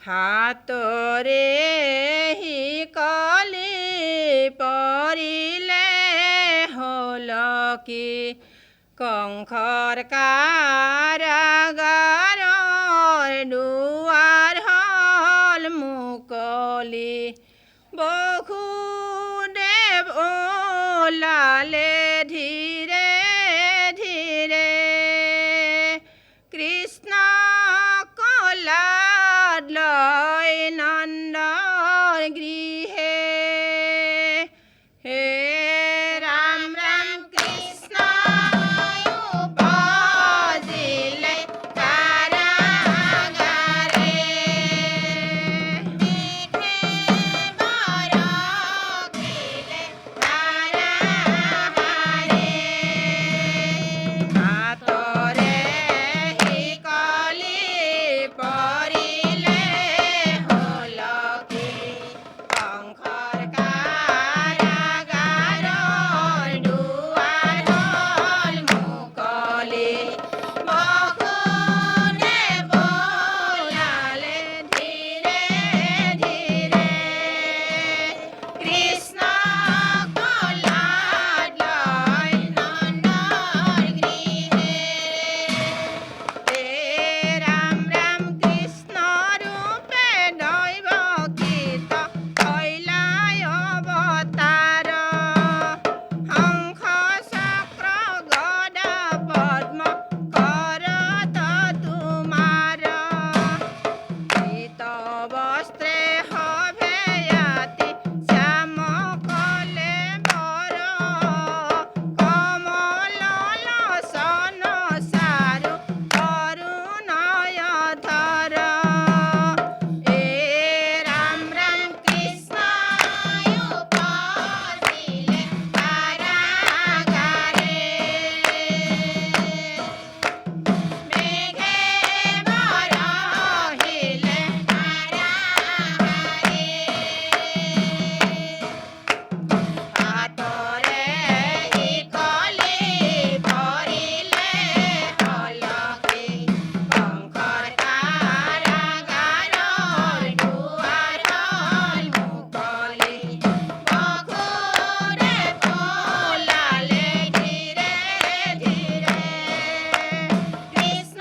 হাতৰে কলি পৰিলে হ'ল কি কংসৰ কাৰাগাৰৰ দুৱাৰ হ'ল মুকলি বসুদেৱ ওলালে ধীৰে ধীৰে কৃষ্ণ কোলাত লৈ নন্দৰ গৃহে হে ৰাম ৰাম কৃষ্ণ উপজিলে কাৰাগাৰে মেঘে বৰষিলে ধাৰাহাৰে হাতৰে কলি পৰিলে হ'ল কি কংসৰ কাৰাগাৰৰ দুৱাৰ হ'ল মুকলি বসুদেৱ ওলালে ধীৰে ধীৰে কৃষ্ণ কোলাত লৈ নন্দৰ গৃহে হে ৰাম ৰাম কৃষ্ণ ৰূপে দৈৱকীত কৈলাই অৱতাৰ হংস চক্ৰ গদা পদ্ম কৰত তোমাৰ পীত বস্ত্ৰে শোভেয়াতি শ্যাম কলে বৰ কমল লোচন চাৰু অৰুণয়ধৰ এ ৰাম ৰাম কৃষ্ণ উপজিলে কাৰাগাৰে মেঘে বৰষিলে ধাৰাহাৰে হাতৰে কলি পৰিলে হ'ল কি কংসৰ কাৰাগাৰৰ দুৱাৰ হ'ল মুকলি বসুদেৱ ওলালে ধীৰে ধীৰে কৃষ্ণ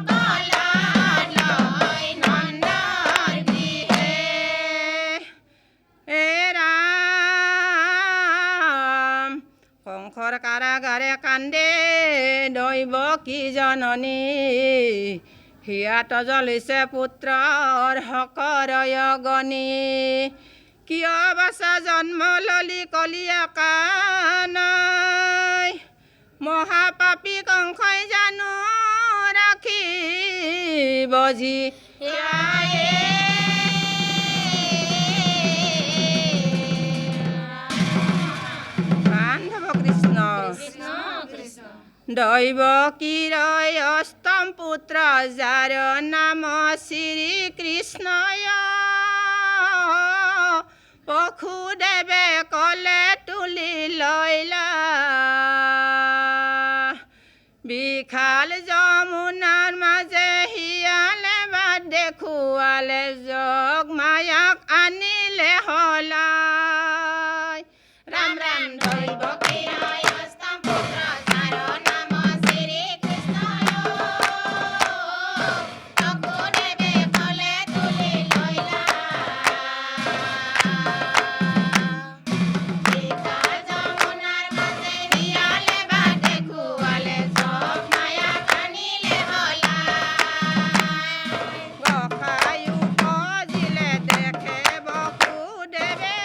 কোলাত লৈ নন্দৰ গৃহে হে ৰাম কংসৰ কাৰাগাৰে কান্দে দৈৱকী জননী হিয়াত জ্বলিছে পুত্ৰৰ শকৰয় গণি কিয় বাছা জন্ম ললি কলিয়া কানাই মহাপাপী কংসই জানো ৰাখিব বান্ধৱ কৃষ্ণ দৈৱকীৰ অষ্টম পুত্ৰ যাৰ নাম শ্ৰীকৃষ্ণয় বসুদেৱে কলে তুলি লৈলা বিশাল যমুনাৰ মাজে শিয়ালে বাট দেখুৱালে যোগ মায়াক আনিলে হলাই ৰাম ৰাম দৈৱকীৰ অষ্টম পুত্ৰ যাৰ নাম শ্ৰীকৃষ্ণয় বসুদেৱে কলে তুলি লৈলা বিশাল যমুনাৰ মাজে শিয়ালে বাট দেখুৱালে যোগ মায়াক আনিলে হলাই গোসাঁই উপজিলে দেখে বসুদেৱে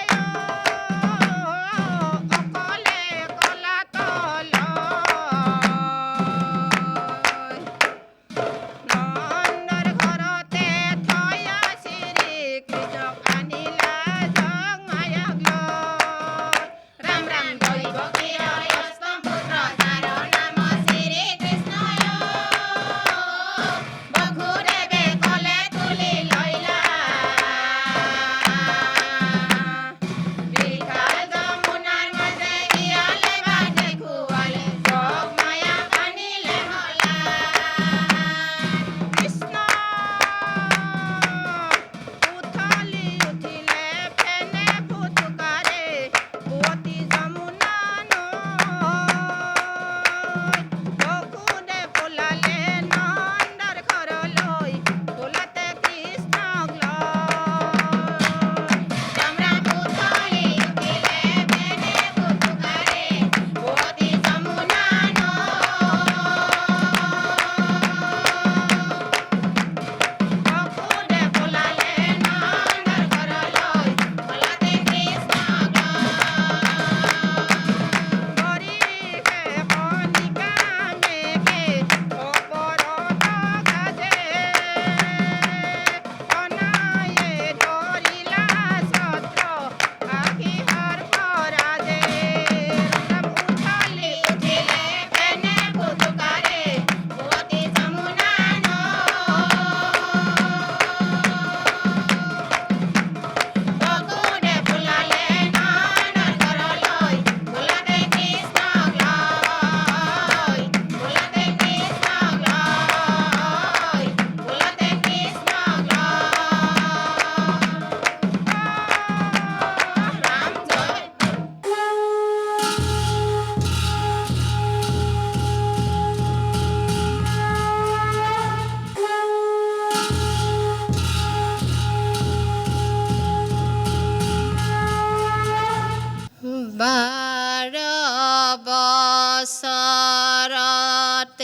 বছৰতে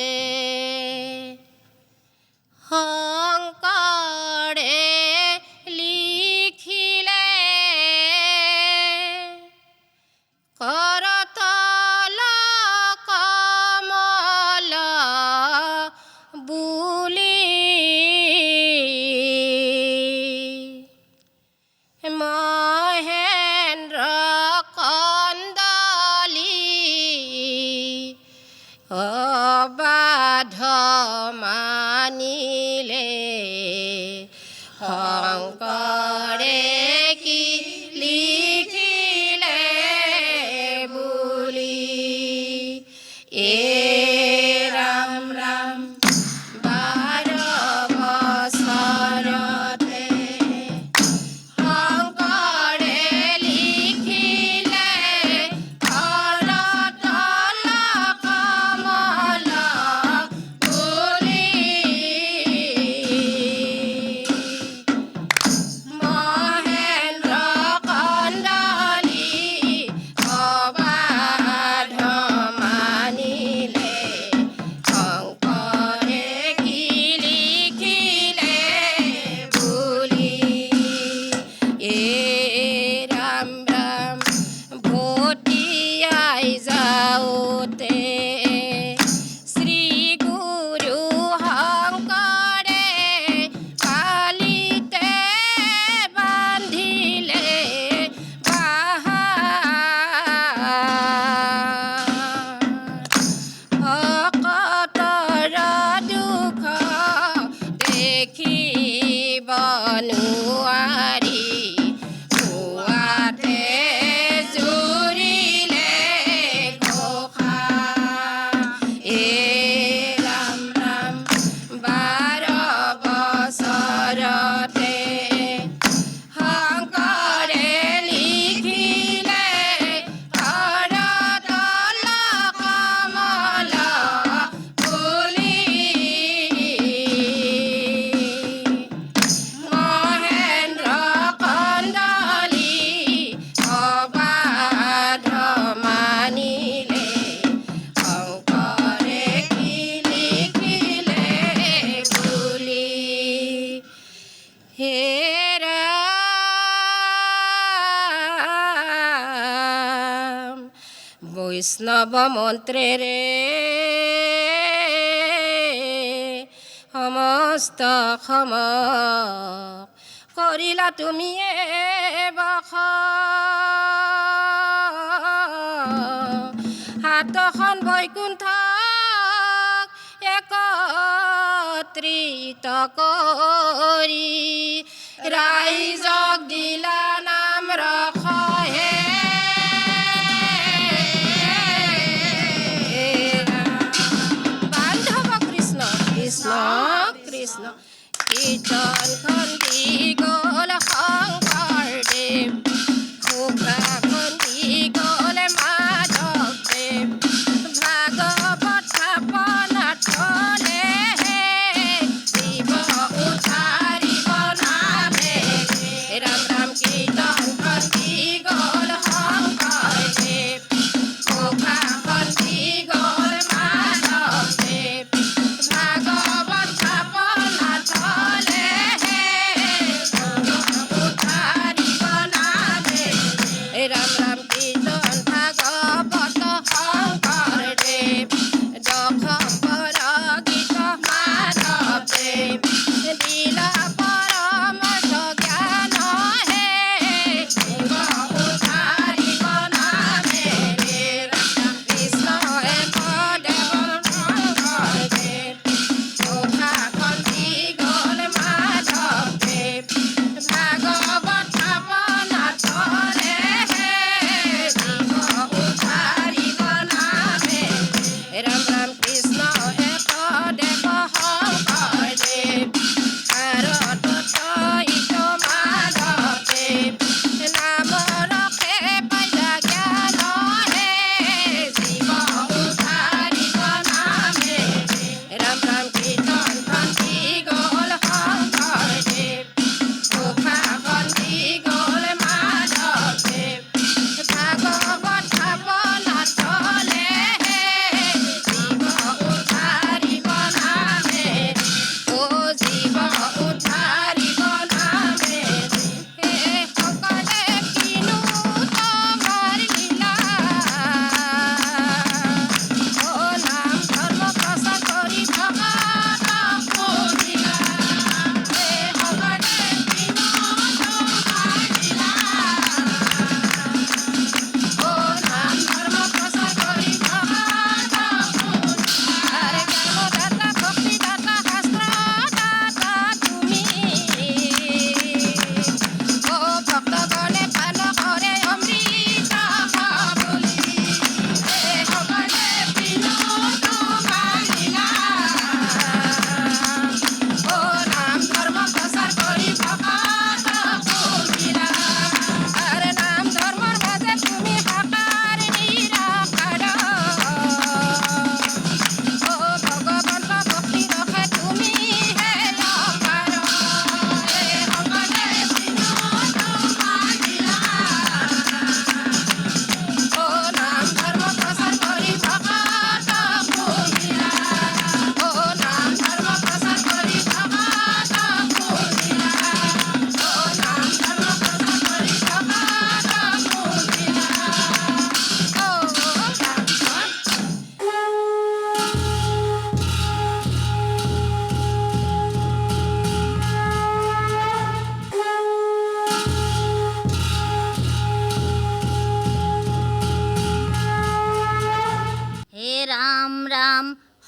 শংকৰে লিখিলে কৰতল কমল বুলি মহেন্দ্ৰ কন্দলি অবাধ মানিলে শংকৰে কি লিখিলে বুলি এ ৰাম ৰাম 12 বছৰতে শংকৰে লিখিলে কৰতল কমল বুলি মহেন্দ্ৰ কন্দলি অবাধ মানিলে শংকৰে কি লিখিলে বুলি এ ৰাম ৰাম ভটিয়াই যাওঁতে শ্ৰী গুৰু শংকৰে পালিতে বান্ধিলে ভকতৰ দুখ দেখিব নোৱাৰি ভুৱাতে জুৰিলে ঘোষা এ ৰাম ৰাম 12 বছৰতে শংকৰে লিখিলে কৰতল কমল বুলি মহেন্দ্ৰ কন্দলি অবাধ মানিলে শংকৰে কি লিখিলে বুলি হে ৰাম বৈষ্ণৱ মন্ত্ৰেৰে সমস্ত সম কৰিলা তুমিয়ে বস হাতখন বৈকুণ্ঠ একত্ৰিত কৰি ৰাইজক দিলা নাম ৰখহে বান্ধৱ কৃষ্ণ কৃষ্ণ কৃষ্ণ কীৰ্তনখন দি গ'ল শংকৰদেৱ ঘোষাখন দি গ'ল মাধৱদেৱ ভাগৱত থাপন থলে জীৱ উঠাৰিব নাভে ৰাম ৰাম কীৰ্তনখন দি গ'ল শংকৰদেৱ ঘোষাখন দি গ'ল মাধৱদেৱ ভাগৱত থাপন থলে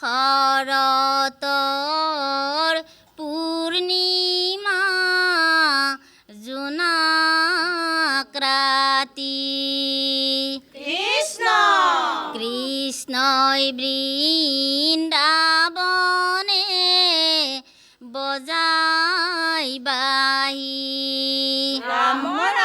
শৰতৰ পূৰ্ণিমা জোনাক ৰাতি কৃষ্ণ কৃষ্ণই বৃন্দাবনে বজাই বাহি ৰাম